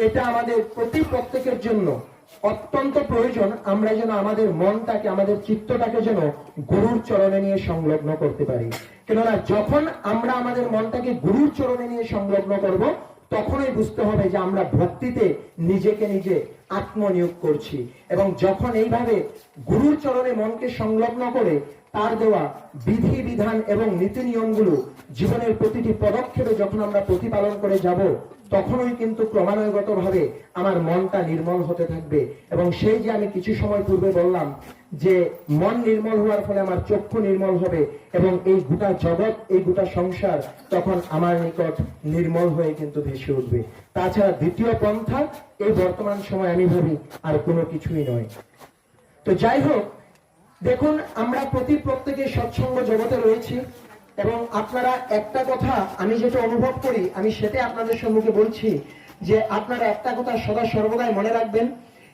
এটা আমাদের প্রত্যেকের জন্য অত্যন্ত প্রয়োজন। আমরা যেন আমাদের মনটাকে, আমাদের চিত্তটাকে যেন গুরুর চরণে নিয়ে সংলগ্ন করতে পারি। কেননা যখন আমরা আমাদের মনটাকে গুরুর চরণে নিয়ে সংলগ্ন করব, তখনই বুঝতে হবে যে আমরা ভক্তিতে নিজেকে নিজে আত্মনিয়োগ করছি। এবং যখন এইভাবে গুরুর চরণে মনকে সংলগ্ন করে তার দেওয়া বিধি বিধান এবং নীতি নিয়মগুলো জীবনের প্রতিটি পদক্ষেপে যখন আমরা প্রতিপালন করে যাব, তখনই কিন্তু ক্রমান্বয়গতভাবে আমার মনটা নির্মল হতে থাকবে। এবং সেই যে আমি কিছু সময় পূর্বে বললাম যে মন নির্মল হওয়ার ফলে আমার চক্ষু নির্মল হবে এবং এই গোটা জগৎ, এই গোটা সংসার তখন আমার নিকট নির্মল হয়ে কিন্তু ভেসে উঠবে। তাছাড়া দ্বিতীয় পন্থা এই বর্তমান সময় আমি ভাবি আর কোনো কিছুই নয়। তো যাই হোক, দেখুন আমরা প্রত্যেকে সৎসঙ্গ জগতে রয়েছি এবং আপনারা একটা কথা আমি যেটা অনুভব করি আমি সেটাই আপনাদের সম্মুখে বলছি যে আপনারা একটা কথা সদা সর্বদাই মনে রাখবেন,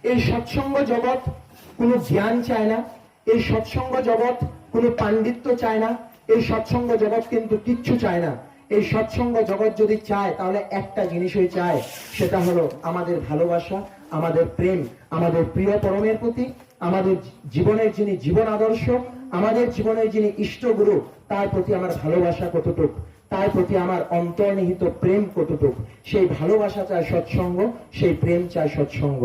এই সৎসঙ্গ জগৎ কোনো জ্ঞান চায় না, এই সৎসঙ্গ জগৎ কোনো পাণ্ডিত্য চায় না, এই সৎসঙ্গ জগৎ কিন্তু কিচ্ছু চায় না। এই সৎসঙ্গ জগৎ যদি চায় তাহলে একটা জিনিসই চায়, সেটা হলো আমাদের ভালোবাসা, আমাদের প্রেম, আমাদের প্রিয় পরমের প্রতি, আমাদের জীবনের যিনি জীবন আদর্শ, আমাদের জীবনের যিনি ইষ্টগুরু, তার প্রতি আমার ভালোবাসা কতটুক, তার প্রতি আমার অন্তর্নিহিত প্রেম কতটুক। সেই ভালোবাসা চায় সৎসঙ্গ, সেই প্রেম চায় সৎসঙ্গ।